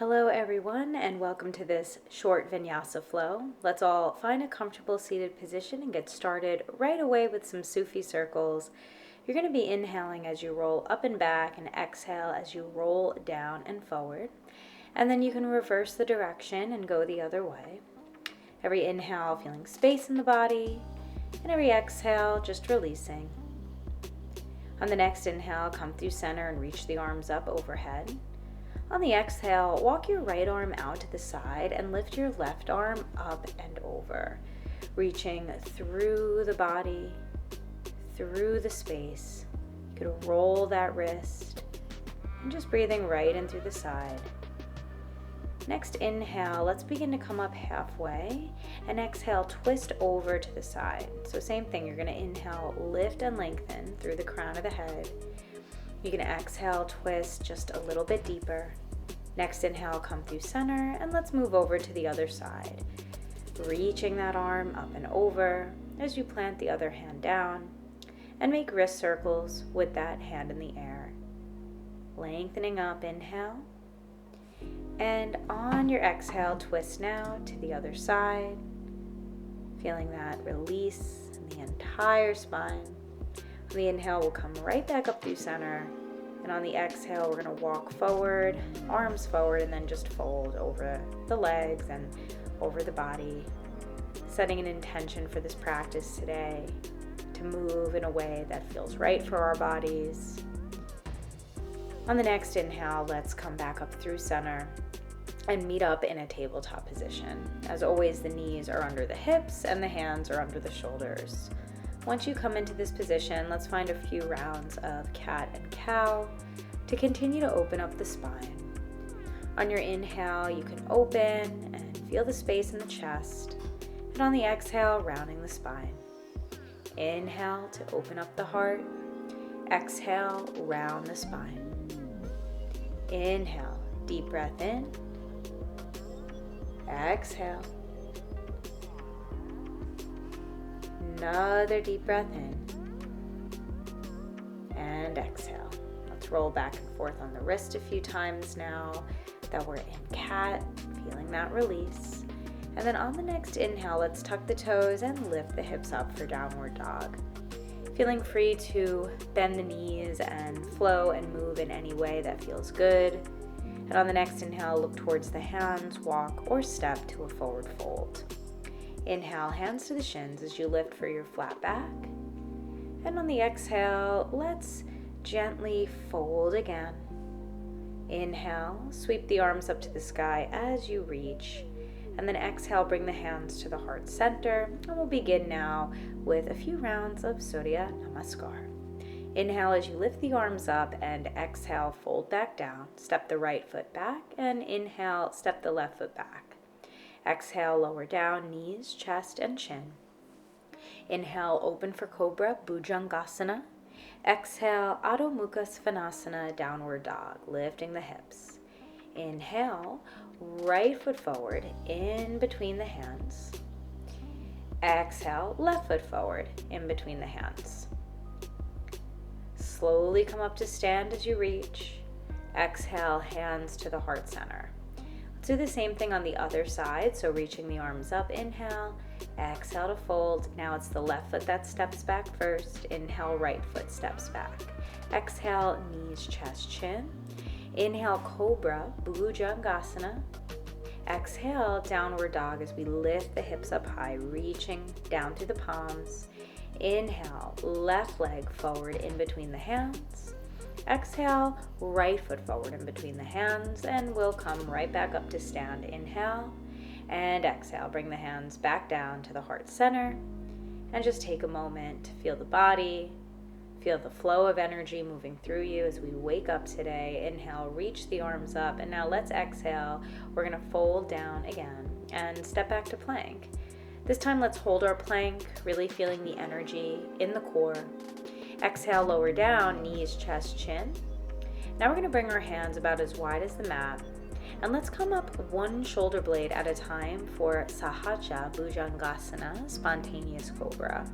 Hello everyone, and welcome to this short vinyasa flow. Let's all find a comfortable seated position and get started right away with some Sufi circles. You're going to be inhaling as you roll up and back and exhale as you roll down and forward. And then you can reverse the direction and go the other way. Every inhale feeling space in the body, and every exhale just releasing. On the next inhale, come through center and reach the arms up overhead. On the exhale, walk your right arm out to the side and lift your left arm up and over, reaching through the body, through the space. You could roll that wrist and just breathing right in through the side. Next inhale, let's begin to come up halfway, and exhale, twist over to the side. So same thing, you're going to inhale, lift and lengthen through the crown of the head. You can exhale, twist just a little bit deeper. Next inhale, come through center, and let's move over to the other side. Reaching that arm up and over as you plant the other hand down, and make wrist circles with that hand in the air. Lengthening up, inhale. And on your exhale, twist now to the other side. Feeling that release in the entire spine. On the inhale, we'll come right back up through center. And on the exhale, we're going to walk forward, arms forward, and then just fold over the legs and over the body. Setting an intention for this practice today to move in a way that feels right for our bodies. On the next inhale, let's come back up through center and meet up in a tabletop position. As always, the knees are under the hips and the hands are under the shoulders. Once you come into this position, let's find a few rounds of cat and cow to continue to open up the spine. On your inhale, you can open and feel the space in the chest. And on the exhale, rounding the spine. Inhale to open up the heart. Exhale, round the spine. Inhale, deep breath in. Exhale. Another deep breath in and exhale. Let's roll back and forth on the wrist a few times now that we're in cat, feeling that release. And then on the next inhale, let's tuck the toes and lift the hips up for downward dog. Feeling free to bend the knees and flow and move in any way that feels good. And on the next inhale, look towards the hands, walk or step to a forward fold. Inhale, hands to the shins as you lift for your flat back. And on the exhale, let's gently fold again. Inhale, sweep the arms up to the sky as you reach. And then exhale, bring the hands to the heart center. And we'll begin now with a few rounds of Surya Namaskar. Inhale as you lift the arms up, and exhale, fold back down. Step the right foot back, and inhale, step the left foot back. Exhale, lower down, knees, chest, and chin. Inhale, open for Cobra, Bhujangasana. Exhale, Adho Mukha Svanasana, downward dog, lifting the hips. Inhale, right foot forward, in between the hands. Exhale, left foot forward, in between the hands. Slowly come up to stand as you reach. Exhale, hands to the heart center. Let's do the same thing on the other side. So reaching the arms up, inhale, exhale to fold. Now it's the left foot that steps back first. Inhale, right foot steps back. Exhale, knees, chest, chin. Inhale, Cobra, Bhujangasana. Exhale, downward dog as we lift the hips up high, reaching down through the palms. Inhale, left leg forward in between the hands. Exhale, right foot forward in between the hands, and we'll come right back up to stand. Inhale and exhale. Bring the hands back down to the heart center, and just take a moment to feel the body, feel the flow of energy moving through you as we wake up today. Inhale, reach the arms up, and now let's exhale. We're going to fold down again and step back to plank. This time, let's hold our plank, really feeling the energy in the core. Exhale, lower down, knees, chest, chin. Now we're going to bring our hands about as wide as the mat. And let's come up one shoulder blade at a time for Sahaja Bhujangasana, spontaneous cobra.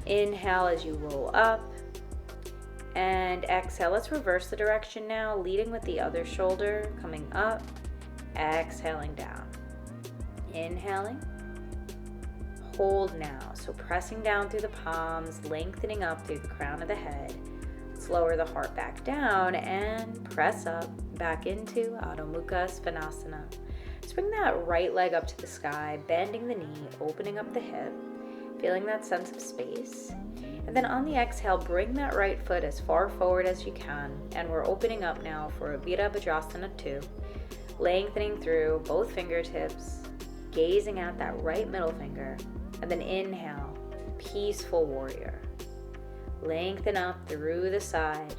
Inhale as you roll up. And exhale. Let's reverse the direction now, leading with the other shoulder, coming up. exhaling down. Inhaling. Hold now. So pressing down through the palms, lengthening up through the crown of the head. Let's lower the heart back down and press up back into Adho Mukha Svanasana. Let's bring that right leg up to the sky, bending the knee, opening up the hip, feeling that sense of space. And then on the exhale, bring that right foot as far forward as you can. And we're opening up now for Virabhadrasana 2, lengthening through both fingertips, gazing at that right middle finger. And then inhale, peaceful warrior. Lengthen up through the side.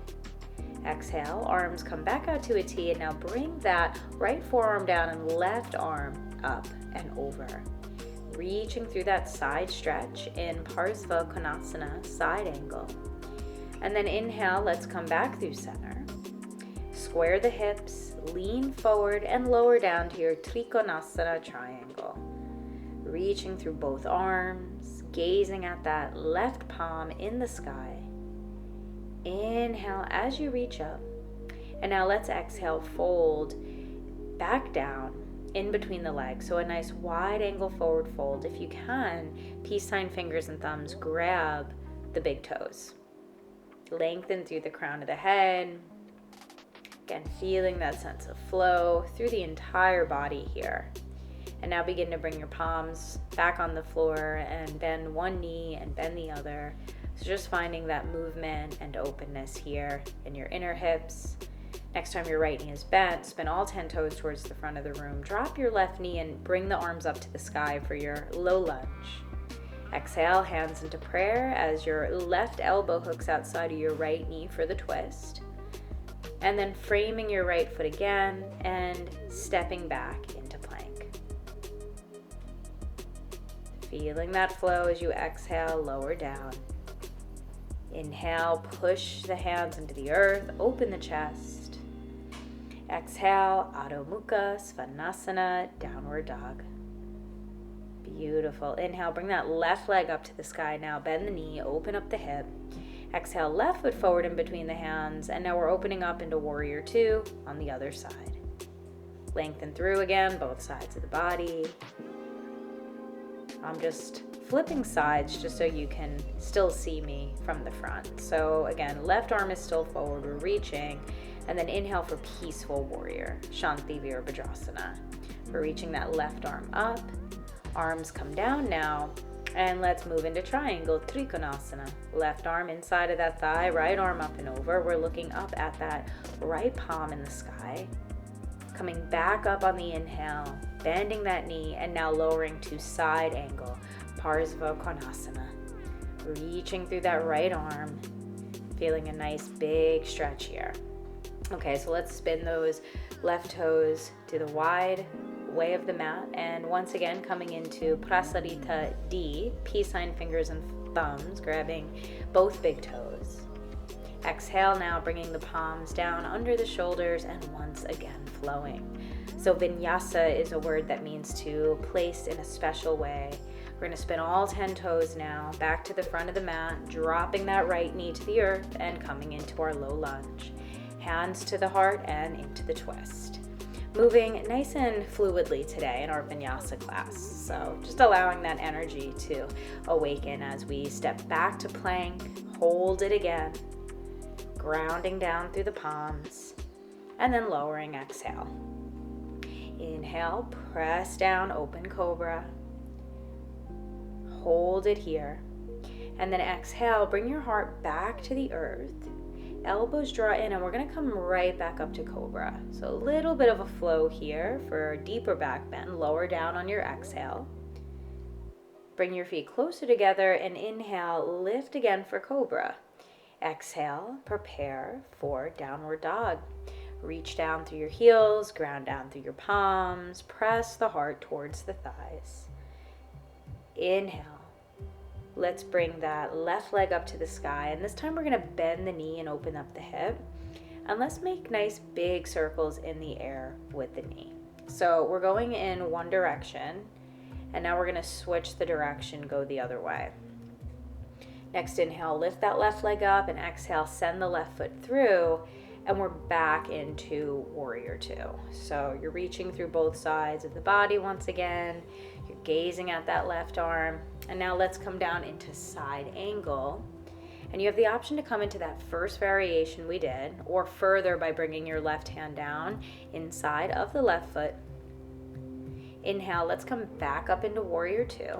Exhale, arms come back out to a T, and now bring that right forearm down and left arm up and over. Reaching through that side stretch in Parsva Konasana, side angle. And then inhale, let's come back through center. Square the hips, lean forward and lower down to your Trikonasana triangle. Reaching through both arms, gazing at that left palm in the sky. Inhale as you reach up. And now let's exhale, fold back down in between the legs. So a nice wide angle forward fold. If you can, peace sign fingers and thumbs, grab the big toes. Lengthen through the crown of the head. Again, feeling that sense of flow through the entire body here. And now begin to bring your palms back on the floor and bend one knee and bend the other. So just finding that movement and openness here in your inner hips. Next time your right knee is bent, spin all 10 toes towards the front of the room. Drop your left knee and bring the arms up to the sky for your low lunge. Exhale, hands into prayer as your left elbow hooks outside of your right knee for the twist. And then framing your right foot again and stepping back into plank. Feeling that flow as you exhale, lower down. Inhale, push the hands into the earth, open the chest. Exhale, Adho Mukha Svanasana, downward dog. Beautiful. Inhale, bring that left leg up to the sky now. Bend the knee, open up the hip. Exhale, left foot forward in between the hands. And now we're opening up into warrior 2 on the other side. Lengthen through again, both sides of the body. I'm just flipping sides just so you can still see me from the front. So again, left arm is still forward, we're reaching, and then inhale for peaceful warrior, Shanti Virabhadrasana. We're reaching that left arm up, arms come down now, and let's move into triangle, Trikonasana. Left arm inside of that thigh, right arm up and over. We're looking up at that right palm in the sky, coming back up on the inhale, bending that knee, and now lowering to side angle, Parsva Konasana. Reaching through that right arm, feeling a nice big stretch here. Okay, so let's spin those left toes to the wide way of the mat, and once again coming into Prasarita D, peace sign fingers and thumbs, grabbing both big toes. Exhale now, bringing the palms down under the shoulders and once again flowing. So vinyasa is a word that means to place in a special way. We're going to spin all 10 toes now, back to the front of the mat, dropping that right knee to the earth and coming into our low lunge. Hands to the heart and into the twist. Moving nice and fluidly today in our vinyasa class. So just allowing that energy to awaken as we step back to plank, hold it again, grounding down through the palms, and then lowering, exhale. Inhale, press down, open cobra. Hold it here. And then exhale, bring your heart back to the earth. Elbows draw in, and we're going to come right back up to cobra. So a little bit of a flow here for deeper back bend. Lower down on your exhale. Bring your feet closer together and inhale, lift again for cobra. Exhale, prepare for downward dog. Reach down through your heels, ground down through your palms, press the heart towards the thighs. Inhale. Let's bring that left leg up to the sky, and this time we're going to bend the knee and open up the hip. And let's make nice big circles in the air with the knee. So we're going in one direction, and now we're going to switch the direction, go the other way. Next inhale, lift that left leg up, and exhale, send the left foot through. And we're back into warrior two. So you're reaching through both sides of the body once again. You're gazing at that left arm. And now let's come down into side angle. And you have the option to come into that first variation we did, or further by bringing your left hand down inside of the left foot. Inhale, let's come back up into warrior two.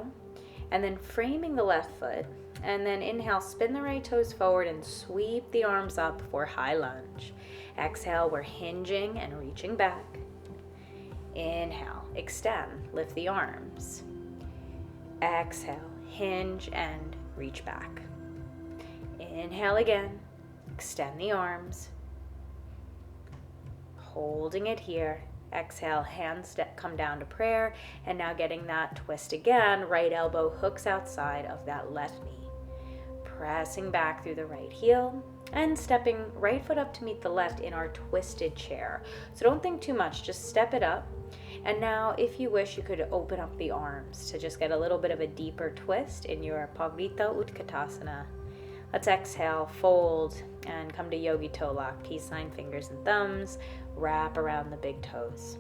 And then framing the left foot. And then inhale, spin the right toes forward and sweep the arms up for high lunge. Exhale, we're hinging and reaching back. Inhale, extend, lift the arms. Exhale, hinge and reach back. Inhale again, extend the arms. Holding it here. Exhale, hands come down to prayer. And now getting that twist again, right elbow hooks outside of that left knee. Pressing back through the right heel and stepping right foot up to meet the left in our twisted chair. So don't think too much, just step it up. And now if you wish, you could open up the arms to just get a little bit of a deeper twist in your Pavrita Utkatasana. Let's exhale, fold, and come to yogi toe lock. Peace sign, fingers and thumbs, wrap around the big toes.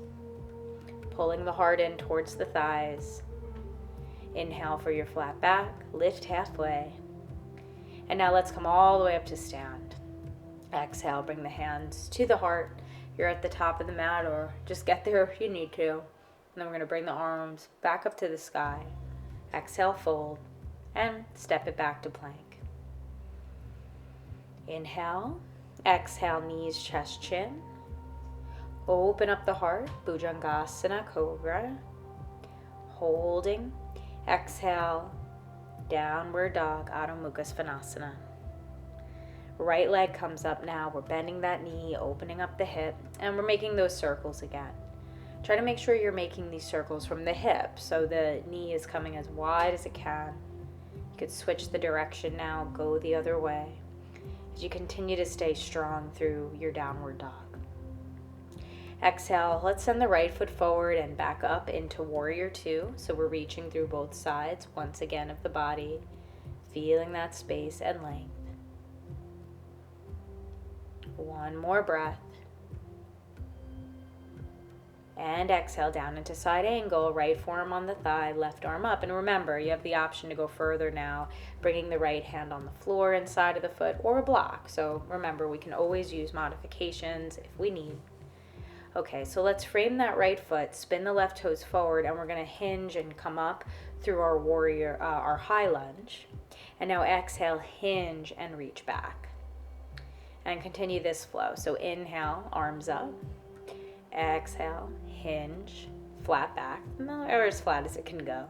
Pulling the heart in towards the thighs. Inhale for your flat back, lift halfway. And now let's come all the way up to stand. Exhale, bring the hands to the heart. You're at the top of the mat, or just get there if you need to. And then we're going to bring the arms back up to the sky. Exhale, fold, and step it back to plank. Inhale, exhale, knees, chest, chin. Open up the heart, Bhujangasana, Cobra. Holding. Exhale, downward dog, Adho Mukha Svanasana. Right leg comes up now. We're bending that knee, opening up the hip, and we're making those circles again. Try to make sure you're making these circles from the hip, so the knee is coming as wide as it can. You could switch the direction now, go the other way, as you continue to stay strong through your downward dog. Exhale, let's send the right foot forward and back up into warrior two. So we're reaching through both sides once again of the body, feeling that space and length. One more breath. And exhale down into side angle, right forearm on the thigh, left arm up. And remember, you have the option to go further now, bringing the right hand on the floor inside of the foot or a block. So remember, we can always use modifications if we need. Okay, so let's frame that right foot, spin the left toes forward, and we're going to hinge and come up through our warrior, our high lunge. And now exhale, hinge and reach back. And continue this flow. So inhale, arms up. Exhale, hinge, flat back, or as flat as it can go.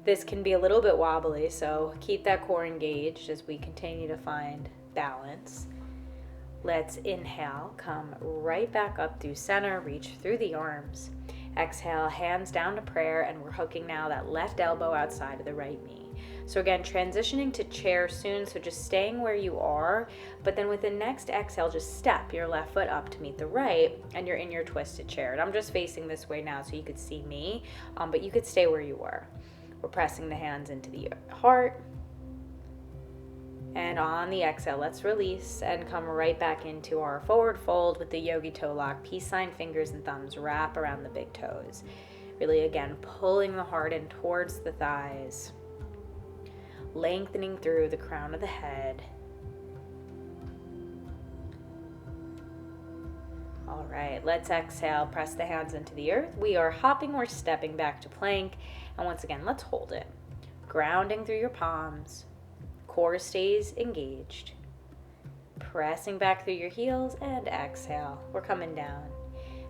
This can be a little bit wobbly, so keep that core engaged as we continue to find balance. Let's inhale, come right back up through center, reach through the arms. Exhale, hands down to prayer, and we're hooking now that left elbow outside of the right knee. So again, transitioning to chair soon, so just staying where you are, but then with the next exhale, just step your left foot up to meet the right, and you're in your twisted chair. And I'm just facing this way now so you could see me, but you could stay where you were. We're pressing the hands into the heart. And on the exhale, let's release and come right back into our forward fold with the yogi toe lock. Peace sign, fingers and thumbs wrap around the big toes. Really, again, pulling the heart in towards the thighs. Lengthening through the crown of the head. All right, let's exhale. Press the hands into the earth. We are hopping or stepping back to plank. And once again, let's hold it. Grounding through your palms. Core stays engaged. Pressing back through your heels and exhale. We're coming down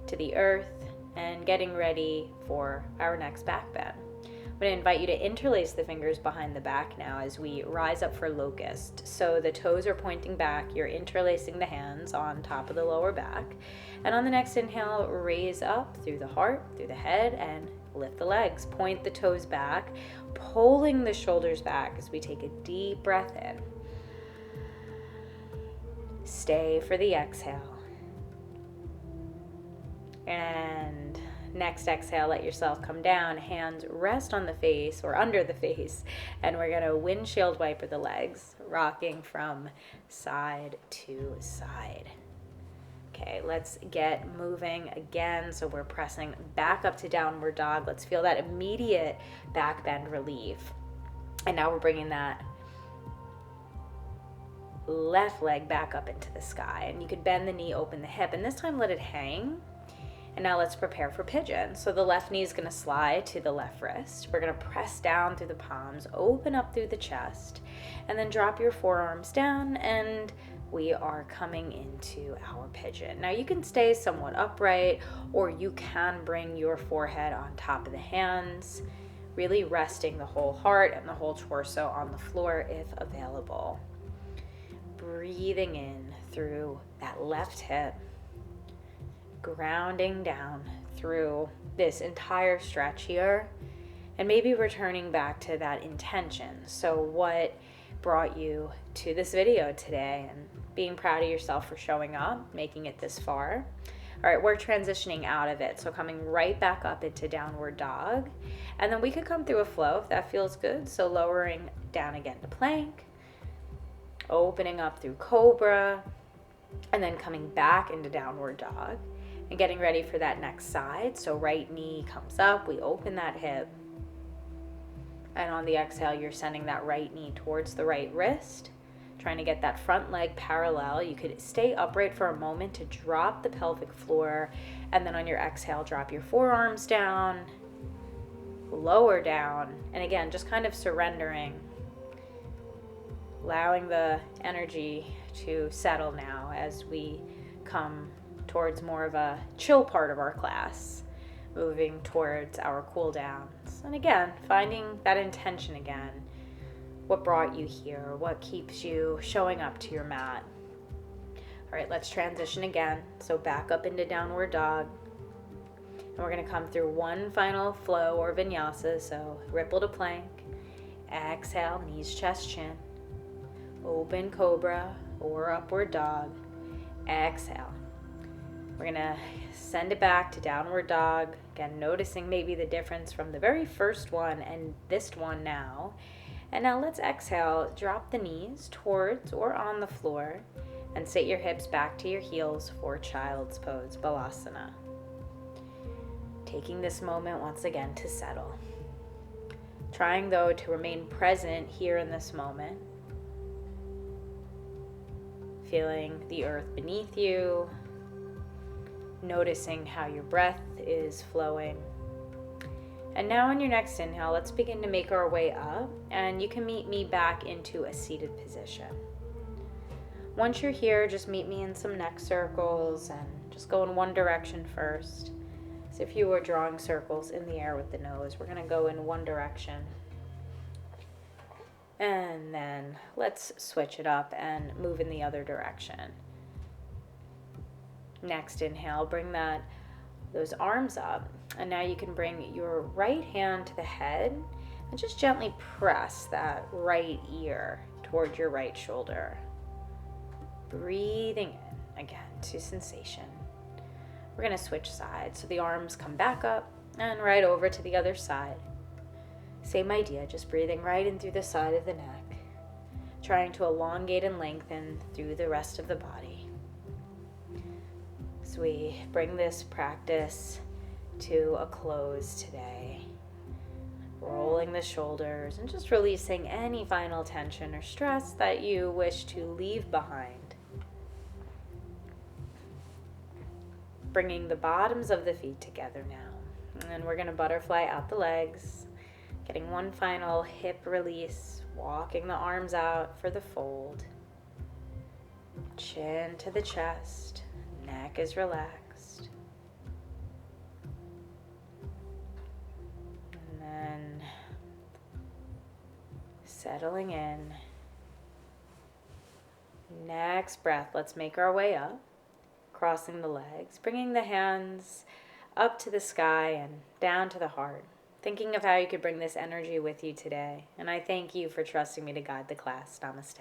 to the earth and getting ready for our next back bend. I'm going to invite you to interlace the fingers behind the back now as we rise up for locust. So the toes are pointing back. You're interlacing the hands on top of the lower back. And on the next inhale, raise up through the heart, through the head, and lift the legs. Point the toes back, pulling the shoulders back as we take a deep breath in. Stay for the exhale. And next exhale, let yourself come down. Hands rest on the face or under the face. And we're going to windshield wiper the legs, rocking from side to side. Okay, let's get moving again. So we're pressing back up to downward dog. Let's feel that immediate back bend relief. And now we're bringing that left leg back up into the sky. And you could bend the knee, open the hip, and this time let it hang. And now let's prepare for pigeon. So the left knee is going to slide to the left wrist. We're going to press down through the palms, open up through the chest, and then drop your forearms down, and we are coming into our pigeon. Now you can stay somewhat upright, or you can bring your forehead on top of the hands, really resting the whole heart and the whole torso on the floor if available. Breathing in through that left hip, grounding down through this entire stretch here, and maybe returning back to that intention. So what brought you to this video today, and being proud of yourself for showing up, making it this far. All right, we're transitioning out of it, so coming right back up into downward dog, and then we could come through a flow if that feels good. So lowering down again to plank, opening up through cobra, and then coming back into downward dog and getting ready for that next side. So right knee comes up, we open that hip, and on the exhale you're sending that right knee towards the right wrist, trying to get that front leg parallel. You could stay upright for a moment to drop the pelvic floor, and then on your exhale drop your forearms down, lower down, and again just kind of surrendering, allowing the energy to settle now as we come towards more of a chill part of our class, moving towards our cool downs. And again, finding that intention again. What brought you here? What keeps you showing up to your mat? All right, let's transition again. So back up into downward dog. And we're going to come through one final flow or vinyasa. So ripple to plank. Exhale, knees, chest, chin. Open cobra or upward dog. Exhale. We're going to send it back to downward dog. Again, noticing maybe the difference from the very first one and this one now. And now let's exhale, drop the knees towards or on the floor, and sit your hips back to your heels for child's pose, balasana. Taking this moment once again to settle. Trying though to remain present here in this moment. Feeling the earth beneath you. Noticing how your breath is flowing. And now on your next inhale, let's begin to make our way up, and you can meet me back into a seated position. Once you're here, just meet me in some neck circles and just go in one direction first. So if you were drawing circles in the air with the nose, we're going to go in one direction. And then let's switch it up and move in the other direction. Next inhale, bring those arms up, and now you can bring your right hand to the head and just gently press that right ear toward your right shoulder. Breathing in again to sensation. We're going to switch sides, so the arms come back up and right over to the other side. Same idea, just breathing right in through the side of the neck, trying to elongate and lengthen through the rest of the body. As we bring this practice to a close today, rolling the shoulders and just releasing any final tension or stress that you wish to leave behind. Bringing the bottoms of the feet together now. And then we're going to butterfly out the legs, getting one final hip release, walking the arms out for the fold. Chin to the chest. Neck is relaxed. And then settling in. Next breath, let's make our way up, crossing the legs, bringing the hands up to the sky and down to the heart, thinking of how you could bring this energy with you today. And I thank you for trusting me to guide the class. Namaste.